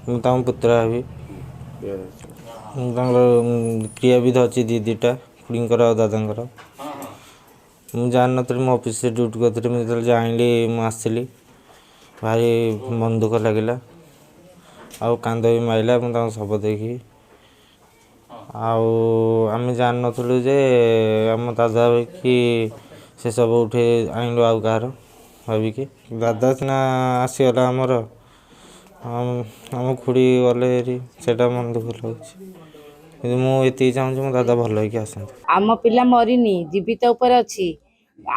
ମୁଁ ତାଙ୍କ ପୁତୁରା ହେବି। ମୁଁ ତାଙ୍କର କ୍ରିୟାବିଧ ଅଛି ଦିଟା ଖୁଡ଼ିଙ୍କର ଆଉ ଦାଦାଙ୍କର। ମୁଁ ଜାଣିନଥିଲି ମୁଁ ଅଫିସରେ ଡ୍ୟୁଟି କରିଥିଲି। ମୁଁ ଯେତେବେଳେ ଜାଣିଲି ମୁଁ ଆସିଲି ଭାରି ମନ ଦୁଃଖ ଲାଗିଲା ଆଉ କାନ୍ଦ ବି ମାଇଲା ମୁଁ ତାଙ୍କ ଶବ ଦେଖି। ଆଉ ଆମେ ଜାଣିନଥିଲୁ ଯେ ଆମ ଦାଦା କି ସେ ସବୁ ଉଠେଇ ଆଣିଲୁ ଆଉ କାହାର ଭାବିକି। ଦାଦା ସିନା ଆସିଗଲା ଆମର, ଆମ ଖୁଡ଼ି ଗଲେ ହେରି, ସେଇଟା ମନ ଦୁଃଖ ଲାଗୁଛି। କିନ୍ତୁ ମୁଁ ଏତିକି ଚାହୁଁଛି ମୋ ଦାଦା ଭଲ ହେଇକି ଆସନ୍ତୁ। ଆମ ପିଲା ମରିନି, ଜୀବିତ ଉପରେ ଅଛି।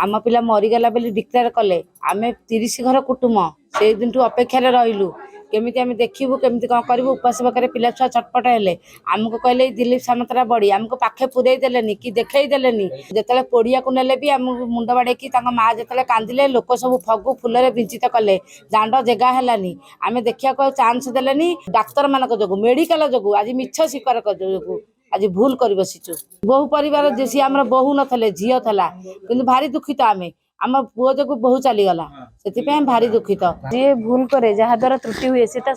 ଆମ ପିଲା ମରିଗଲା ବୋଲି ଡିକ୍ଲେୟାର କଲେ। ଆମେ 30 ଘର କୁଟୁମ୍ବ ସେଇ ଦିନଠୁ ଅପେକ୍ଷାରେ ରହିଲୁ, କେମିତି ଆମେ ଦେଖିବୁ, କେମିତି କ'ଣ କରିବୁ। ଉପାସ ପାଖରେ ପିଲା ଛୁଆ ଛଟପଟ ହେଲେ। ଆମକୁ କହିଲେ ଦିଲ୍ଲୀପ ସାମନ୍ତରା ବଡ଼ି, ଆମକୁ ପାଖେ ପୁରେଇ ଦେଲେନି କି ଦେଖେଇ ଦେଲେନି। ଯେତେବେଳେ ପୋଡ଼ିଆକୁ ନେଲେ ବି ଆମକୁ ମୁଣ୍ଡ ବାଡ଼େଇକି ତାଙ୍କ ମାଆ ଯେତେବେଳେ କାନ୍ଦିଲେ, ଲୋକ ସବୁ ଫଗୁ ଫୁଲରେ ବିଞ୍ଚିତ କଲେ। ଦାଣ୍ଡ ଜାଗା ହେଲାନି, ଆମେ ଦେଖିବାକୁ ଆଉ ଚାନ୍ସ ଦେଲେନି। ଡାକ୍ତରମାନଙ୍କ ଯୋଗୁଁ, ମେଡ଼ିକାଲ ଯୋଗୁଁ, ଆଜି ମିଛ ସ୍ୱୀକାର ଯୋଗୁଁ ଆଜି ଭୁଲ କରି ବସିଛୁ। ବୋହୁ ପରିବାର, ସିଏ ଆମର ବୋହୁ ନଥିଲେ, ଝିଅ ଥିଲା। କିନ୍ତୁ ଭାରି ଦୁଃଖିତ ଆମେ, ଆମ ପୁଅ ଯୋଗୁଁ ବୋହୁ ଚାଲିଗଲା, ସେଥିପାଇଁ ଭାରି ଦୁଃଖିତ। ଯିଏ ଭୁଲ କରେ, ଯାହା ଦ୍ୱାରା ତ୍ରୁଟି ହୁଏ, ସେଟା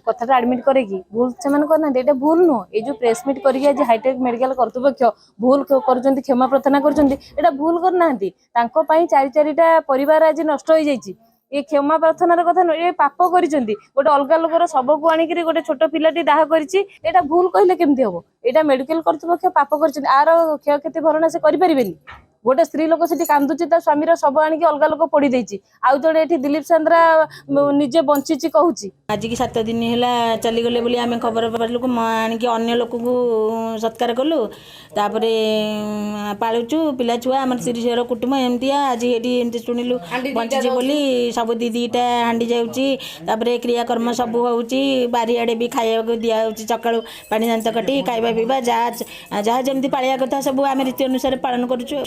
କଥାଟା ଆଡମିଟ୍ କରେ କି ଭୁଲ ସେମାନେ କରିନାହାନ୍ତି। ଏଇଟା ଭୁଲ ନୁହଁ। ଏଇ ଯୋଉ ପ୍ରେସ୍ ମିଟ୍ କରିକି ଆଜି ହାଇଟେକ୍ ମେଡିକାଲ କର୍ତ୍ତୃପକ୍ଷ ଭୁଲ କରୁଛନ୍ତି, କ୍ଷମା ପ୍ରାର୍ଥନା କରୁଛନ୍ତି, ଏଇଟା ଭୁଲ କରିନାହାନ୍ତି। ତାଙ୍କ ପାଇଁ ଚାରିଟା ପରିବାର ଆଜି ନଷ୍ଟ ହେଇଯାଇଛି। ଏ କ୍ଷମା ପ୍ରାର୍ଥନାର କଥା ନୁହେଁ, ଏ ପାପ କରିଛନ୍ତି। ଗୋଟେ ଅଲଗା ଲୋକର ଶବକୁ ଆଣିକିରି ଗୋଟେ ଛୋଟ ପିଲାଟି ଦାହ କରିଛି, ଏଇଟା ଭୁଲ କହିଲେ କେମିତି ହବ? ଏଇଟା ମେଡିକାଲ କର୍ତ୍ତୃପକ୍ଷ ପାପ କରିଛନ୍ତି। ଆର କ୍ଷୟକ୍ଷତି ଭରଣା ସେ କରିପାରିବେନି? ଗୋଟେ ସ୍ତ୍ରୀ ଲୋକ ସେଠି କାନ୍ଦୁଛି, ତା ସ୍ୱାମୀର ଶବ ଆଣିକି ଅଲଗା ଲୋକ ପୋଡ଼ି ଦେଇଛି। ଆଉ ଜଣେ ଏଠି ଦିଲ୍ଲୀପ ସାମନ୍ତରା ନିଜେ ବଞ୍ଚିଛି କହୁଛି। ଆଜିକି 7 ଦିନ ହେଲା ଚାଲିଗଲେ ବୋଲି ଆମେ ଖବର ପାଇଲୁ, ଆଣିକି ଅନ୍ୟ ଲୋକକୁ ସତ୍କାର କଲୁ। ତାପରେ ପାଳୁଛୁ ପିଲା ଛୁଆ, ଆମର 30 ଘର କୁଟୁମ୍ବ ଏମିତିଆ। ଆଜି ଏଠି ଏମିତି ଶୁଣିଲୁ ବଞ୍ଚିଛି ବୋଲି, ସବୁ ଦିଟା ହାଣ୍ଡି ଯାଉଛି। ତାପରେ କ୍ରିୟାକର୍ମ ସବୁ ହେଉଛି, ବାରିଆଡ଼େ ବି ଖାଇବାକୁ ଦିଆହେଉଛି। ସକାଳୁ ପାଣି ଦାନ୍ତ କାଟି ଖାଇବା ପିଇବା ଯାହା ଯେମିତି ପାଳିବା କଥା ସବୁ ଆମେ ରୀତି ଅନୁସାରେ ପାଳନ କରୁଛୁ।